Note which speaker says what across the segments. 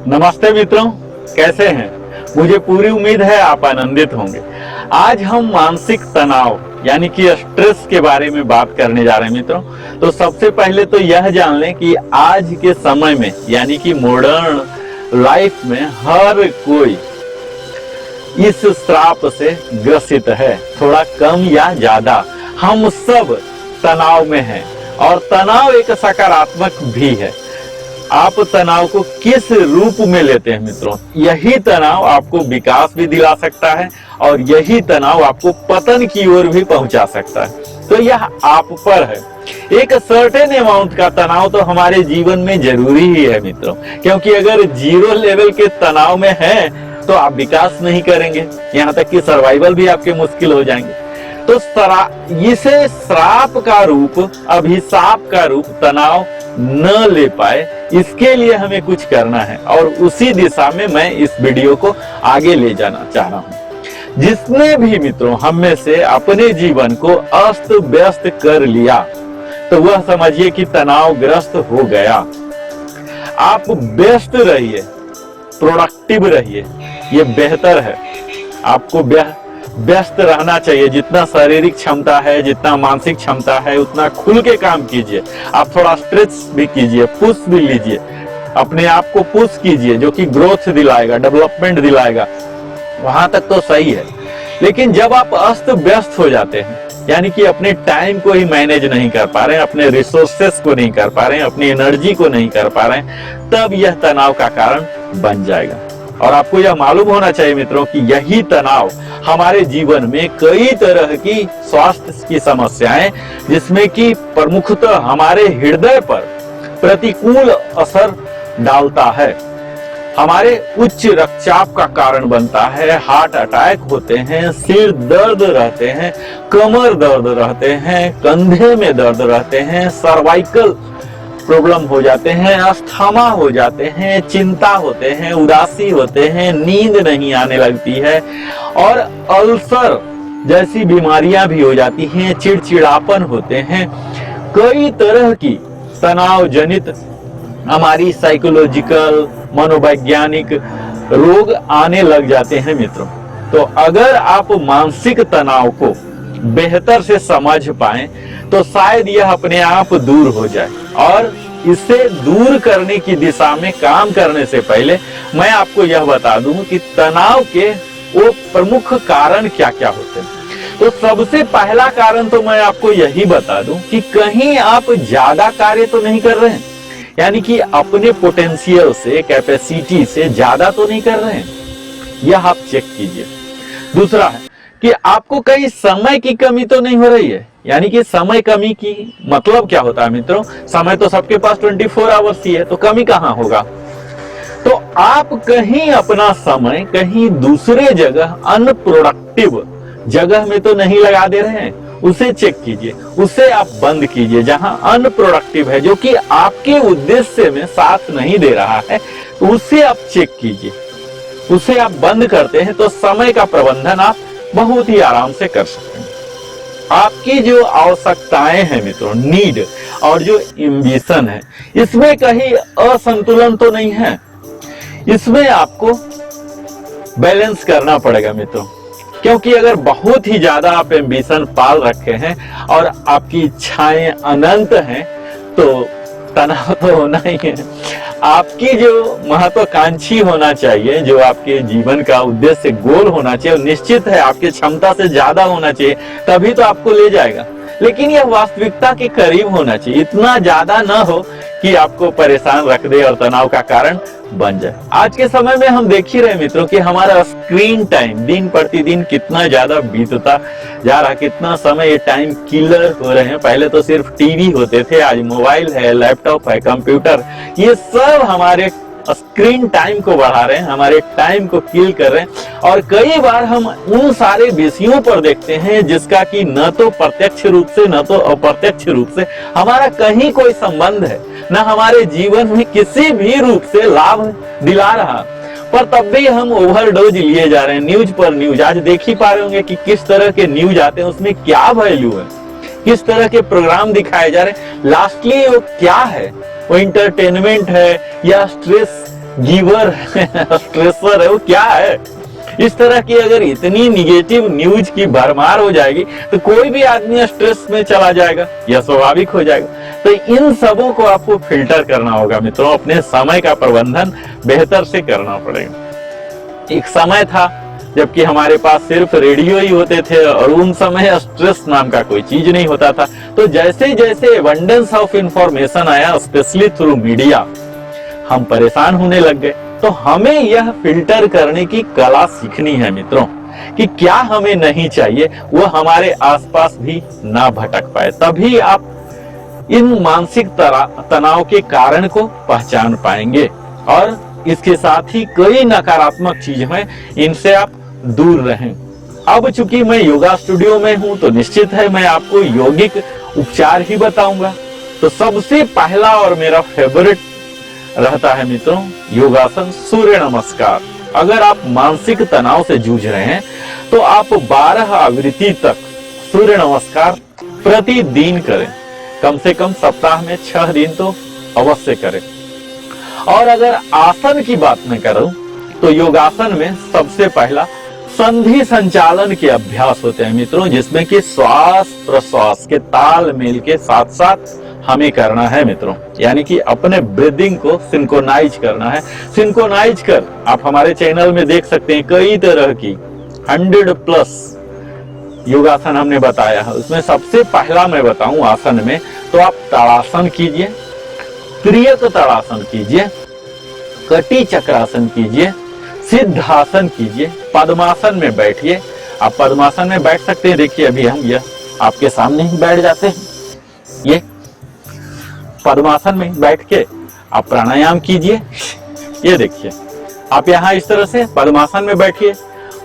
Speaker 1: नमस्ते मित्रों, कैसे हैं? मुझे पूरी उम्मीद है आप आनंदित होंगे। आज हम मानसिक तनाव यानी कि स्ट्रेस के बारे में बात करने जा रहे हैं मित्रों। तो सबसे पहले तो यह जान लें कि आज के समय में यानी कि मॉडर्न लाइफ में हर कोई इस श्राप से ग्रसित है, थोड़ा कम या ज्यादा हम सब तनाव में हैं। और तनाव एक सकारात्मक भी है। आप तनाव को किस रूप में लेते हैं मित्रों, यही तनाव आपको विकास भी दिला सकता है और यही तनाव आपको पतन की ओर भी पहुंचा सकता है। तो यह आप पर है। एक सर्टेन अमाउंट का तनाव तो हमारे जीवन में जरूरी ही है मित्रों, क्योंकि अगर जीरो लेवल के तनाव में है तो आप विकास नहीं करेंगे, यहाँ तक कि सर्वाइवल भी आपके मुश्किल हो जाएंगे। तो इसे श्राप का रूप, अभिशाप का रूप तनाव न ले पाए, इसके लिए हमें कुछ करना है और उसी दिशा में मैं इस वीडियो को आगे ले जाना चाह रहा हूं। जिसने भी मित्रों हम में से अपने जीवन को अस्त व्यस्त कर लिया तो वह समझिए कि तनावग्रस्त हो गया। आप व्यस्त रहिए, प्रोडक्टिव रहिए, ये बेहतर है। आपको व्यस्त रहना चाहिए। जितना शारीरिक क्षमता है, जितना मानसिक क्षमता है, उतना खुल के काम कीजिए। आप थोड़ा स्ट्रेच भी कीजिए, पुश भी लीजिए, अपने आप को पुश कीजिए, जो कि ग्रोथ दिलाएगा, डेवलपमेंट दिलाएगा। वहां तक तो सही है। लेकिन जब आप अस्त व्यस्त हो जाते हैं, यानी कि अपने टाइम को ही मैनेज नहीं कर पा रहे हैं, अपने रिसोर्सेस को नहीं कर पा रहे हैं, अपनी एनर्जी को नहीं कर पा रहे हैं, तब यह तनाव का कारण बन जाएगा। और आपको यह मालूम होना चाहिए मित्रों कि यही तनाव हमारे जीवन में कई तरह की स्वास्थ्य की समस्याएं, जिसमें कि प्रमुखतः हमारे हृदय पर प्रतिकूल असर डालता है, हमारे उच्च रक्तचाप का कारण बनता है, हार्ट अटैक होते हैं, सिर दर्द रहते हैं, कमर दर्द रहते हैं, कंधे में दर्द रहते हैं, सर्वाइकल प्रॉब्लम हो जाते हैं, अस्थमा हो जाते हैं, चिंता होते हैं, उदासी होते हैं, नींद नहीं आने लगती है और अल्सर जैसी बीमारियां भी हो जाती हैं, चिड़चिड़ापन होते हैं। कई तरह की तनाव जनित हमारी साइकोलॉजिकल, मनोवैज्ञानिक रोग आने लग जाते हैं मित्रों। तो अगर आप मानसिक तनाव को बेहतर से समझ पाएं तो शायद यह अपने आप दूर हो जाए। और इसे दूर करने की दिशा में काम करने से पहले मैं आपको यह बता दूं कि तनाव के वो प्रमुख कारण क्या क्या होते हैं। तो सबसे पहला कारण तो मैं आपको यही बता दूं कि कहीं आप ज्यादा कार्य तो नहीं कर रहे हैं, यानी कि अपने पोटेंशियल से, कैपेसिटी से ज्यादा तो नहीं कर रहे हैं, यह आप चेक कीजिए। दूसरा है कि आपको कहीं समय की कमी तो नहीं हो रही है, यानी कि समय कमी की मतलब क्या होता है मित्रों, समय तो सबके पास 24 आवर्स ही है, तो कमी कहां होगा। तो आप कहीं अपना समय कहीं दूसरे जगह अनप्रोडक्टिव जगह में तो नहीं लगा दे रहे हैं, उसे चेक कीजिए, उसे आप बंद कीजिए। जहां अनप्रोडक्टिव है, जो कि आपके उद्देश्य में साथ नहीं दे रहा है, उसे आप चेक कीजिए, उसे आप बंद करते हैं तो समय का प्रबंधन आप बहुत ही आराम से कर सकते हैं। आपकी जो आवश्यकताएं हैं मित्रों, नीड, और जो एम्बिशन है, इसमें कहीं असंतुलन तो नहीं है। इसमें आपको बैलेंस करना पड़ेगा मित्रों, क्योंकि अगर बहुत ही ज्यादा आप एम्बिशन पाल रखे हैं और आपकी इच्छाएं अनंत हैं तो तनाव तो होना ही है। आपकी जो महत्वाकांक्षी होना चाहिए, जो आपके जीवन का उद्देश्य, गोल होना चाहिए, निश्चित है आपकी क्षमता से ज्यादा होना चाहिए, तभी तो आपको ले जाएगा। लेकिन यह वास्तविकता के करीब होना चाहिए, इतना ज्यादा ना हो कि आपको परेशान रख दे और तनाव का कारण बन जाए। आज के समय में हम देख ही रहे मित्रों कि हमारा स्क्रीन टाइम दिन प्रतिदिन कितना ज्यादा बीतता जा रहा है, कितना समय ये टाइम किलर हो रहे हैं। पहले तो सिर्फ टीवी होते थे, आज मोबाइल है, लैपटॉप है, कंप्यूटर, ये सब हमारे स्क्रीन टाइम को बढ़ा रहे हैं, हमारे टाइम को किल कर रहे हैं। और कई बार हम उन सारे विषयों पर देखते हैं जिसका कि न तो प्रत्यक्ष रूप से न तो अप्रत्यक्ष रूप से हमारा कहीं कोई संबंध है, न हमारे जीवन में किसी भी रूप से लाभ दिला रहा, पर तब भी हम ओवरडोज लिए जा रहे हैं। न्यूज पर न्यूज, आज देख ही पा रहे होंगे कि किस तरह के न्यूज आते हैं, उसमें क्या वैल्यू है, किस तरह के प्रोग्राम दिखाए जा रहे हैं। लास्टली वो क्या है, वो इंटरटेनमेंट है या स्ट्रेस गिवर स्ट्रेसर है, वो क्या है। इस तरह की अगर इतनी निगेटिव न्यूज की भरमार हो जाएगी तो कोई भी आदमी स्ट्रेस में चला जाएगा, यह स्वाभाविक हो जाएगा। तो इन सबों को आपको फिल्टर करना होगा मित्रों, अपने समय का प्रबंधन बेहतर से करना पड़ेगा। एक समय था जबकि हमारे पास सिर्फ रेडियो ही होते थे और उन समय स्ट्रेस नाम का कोई चीज नहीं होता था। तो जैसे जैसे एबंडेंस ऑफ इंफॉर्मेशन आया, स्पेशली थ्रू मीडिया, हम परेशान होने लग गए। तो हमें यह फिल्टर करने की कला सीखनी है मित्रों, कि क्या हमें नहीं चाहिए वो हमारे आसपास भी ना भटक पाए। तभी आप इन मानसिक तनाव के कारण को पहचान पाएंगे और इसके साथ ही कई नकारात्मक चीजें हैं, इनसे आप दूर रहें। अब चूंकि मैं योगा स्टूडियो में हूं तो निश्चित है मैं आपको यौगिक उपचार ही बताऊंगा। तो सबसे पहला और मेरा फेवरेट रहता है मित्रों योगासन सूर्य नमस्कार। अगर आप मानसिक तनाव से जूझ रहे हैं तो आप 12 आवृत्ति तक सूर्य नमस्कार प्रतिदिन करें, कम से कम सप्ताह में 6 दिन तो अवश्य करें। और अगर आसन की बात मैं करूं तो योगासन में सबसे पहला संधि संचालन के अभ्यास होते हैं मित्रों, जिसमें कि श्वास प्रश्वास के तालमेल के साथ साथ हमें करना है मित्रों, यानी कि अपने ब्रीदिंग को सिंक्रोनाइज करना है। सिंक्रोनाइज कर आप हमारे चैनल में देख सकते हैं कई तरह की 100+ योगासन हमने बताया है। उसमें सबसे पहला मैं बताऊं आसन में तो आप ताड़ासन कीजिए, त्रियक ताड़ासन कीजिए, कटी चक्रासन कीजिए, सिद्धासन कीजिए, पद्मासन में बैठिए। आप पद्मासन में बैठ सकते हैं, देखिए अभी हम यह आपके सामने ही बैठ जाते हैं। ये पद्मासन में बैठ के आप प्राणायाम कीजिए। ये देखिए आप यहाँ इस तरह से पद्मासन में बैठिए,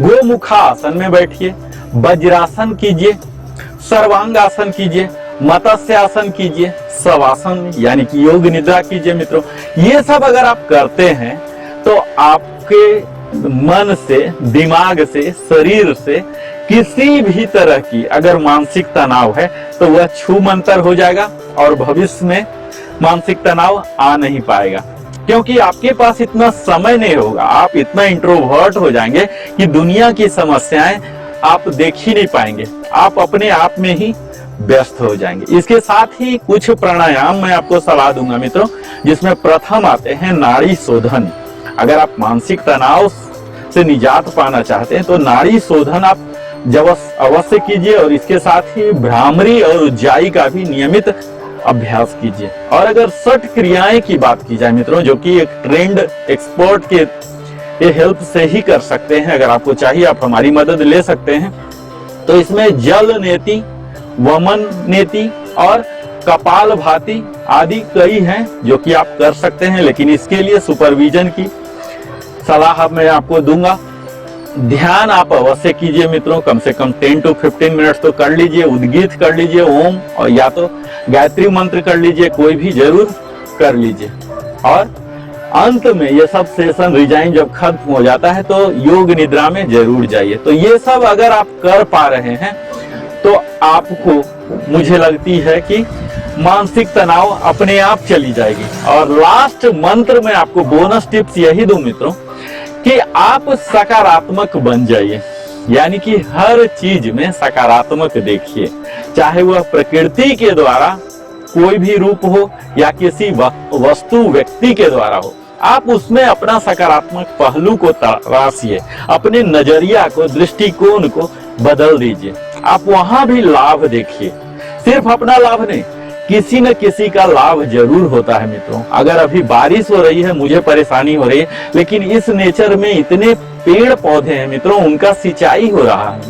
Speaker 1: गोमुखासन में बैठिए, वज्रासन कीजिए, सर्वांगासन कीजिए, मत्स्यासन कीजिए, शवासन यानी कि योग निद्रा कीजिए मित्रों। ये सब अगर आप करते हैं तो आपके मन से, दिमाग से, शरीर से किसी भी तरह की अगर मानसिक तनाव है तो वह छूमंतर हो जाएगा और भविष्य में मानसिक तनाव आ नहीं पाएगा, क्योंकि आपके पास इतना समय नहीं होगा। आप इतना इंट्रोवर्ट हो जाएंगे कि दुनिया की समस्याएं आप देख ही नहीं पाएंगे, आप अपने आप में ही व्यस्त हो जाएंगे। इसके साथ ही कुछ प्राणायाम मैं आपको सलाह दूंगा मित्रों, जिसमें प्रथम आते हैं नाड़ी शोधन। अगर आप मानसिक तनाव से निजात पाना चाहते हैं तो नाड़ी शोधन आप जब अवश्य कीजिए और इसके साथ ही भ्रामरी और उज्जाई का भी नियमित अभ्यास कीजिए। और अगर षट क्रियाएं की बात की जाए मित्रों, जो कि एक ट्रेंड एक्सपर्ट के हेल्प से ही कर सकते हैं, अगर आपको चाहिए आप हमारी मदद ले सकते हैं। तो इसमें जल नेति, वमन नेति और कपाल भाती आदि कई हैं जो कि आप कर सकते हैं, लेकिन इसके लिए सुपरविजन की सलाह मैं आपको दूंगा। ध्यान आप अवश्य कीजिए मित्रों, कम से कम 10 to 15 मिनट तो कर लीजिए। उद्गीत कर लीजिए ओम, और या तो गायत्री मंत्र कर लीजिए, कोई भी जरूर कर लीजिए। और अंत में ये सब सेशन रिजाइन जब खत्म हो जाता है तो योग निद्रा में जरूर जाइए। तो ये सब अगर आप कर पा रहे हैं तो आपको, मुझे लगती है कि मानसिक तनाव अपने आप चली जाएगी। और लास्ट मंत्र में आपको बोनस टिप्स यही दूं मित्रों कि आप सकारात्मक बन जाइए, यानी कि हर चीज में सकारात्मक देखिए, चाहे वह प्रकृति के द्वारा कोई भी रूप हो या किसी वस्तु व्यक्ति के द्वारा हो। आप उसमें अपना सकारात्मक पहलू को तराशिए, अपने नजरिया को, दृष्टिकोण को बदल दीजिए। आप वहां भी लाभ देखिए, सिर्फ अपना लाभ नहीं, किसी न किसी का लाभ जरूर होता है मित्रों। अगर अभी बारिश हो रही है, मुझे परेशानी हो रही है, लेकिन इस नेचर में इतने पेड़ पौधे हैं मित्रों, उनका सिंचाई हो रहा है।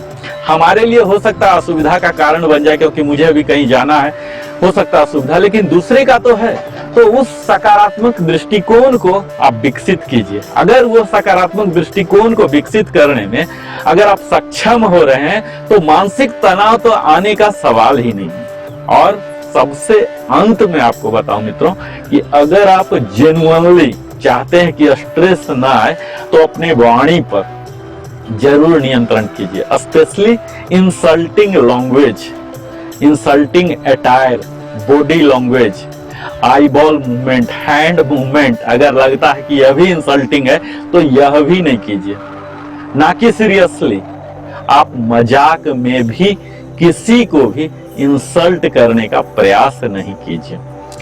Speaker 1: हमारे लिए हो सकता है असुविधा का कारण बन जाए, क्योंकि मुझे अभी कहीं जाना है, हो सकता है असुविधा, लेकिन दूसरे का तो है। तो उस सकारात्मक दृष्टिकोण को आप विकसित कीजिए। अगर वो सकारात्मक दृष्टिकोण को विकसित करने में अगर आप सक्षम हो रहे हैं तो मानसिक तनाव तो आने का सवाल ही नहीं है। और सबसे अंत में आपको बताऊं मित्रों कि अगर आप जेन्युइनली चाहते हैं कि स्ट्रेस ना आए तो अपने वाणी पर जरूर नियंत्रण कीजिए, specially insulting language, insulting attire, body language. Eye ball movement, hand movement, अगर लगता है कि यह भी इंसल्टिंग है तो यह भी नहीं कीजिए। ना कि सीरियसली, आप मजाक में भी किसी को भी इंसल्ट करने का प्रयास नहीं कीजिए।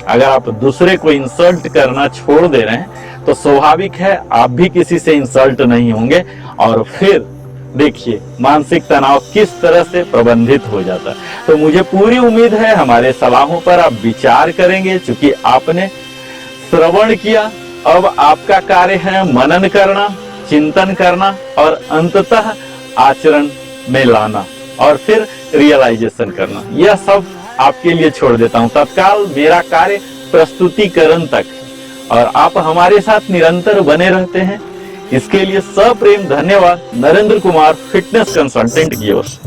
Speaker 1: अगर आप दूसरे को इंसल्ट करना छोड़ दे रहे हैं तो स्वाभाविक है आप भी किसी से इंसल्ट नहीं होंगे, और फिर देखिए मानसिक तनाव किस तरह से प्रबंधित हो जाता है। तो मुझे पूरी उम्मीद है हमारे सलाहों पर आप विचार करेंगे। चूंकि आपने श्रवण किया, अब आपका कार्य है मनन करना, चिंतन करना और अंततः आचरण में लाना और फिर रियलाइजेशन करना। यह सब आपके लिए छोड़ देता हूं। तत्काल मेरा कार्य प्रस्तुतिकरण तक, और आप हमारे साथ निरंतर बने रहते हैं, इसके लिए सप्रेम धन्यवाद। नरेंद्र कुमार, फिटनेस कंसल्टेंट की ओर से।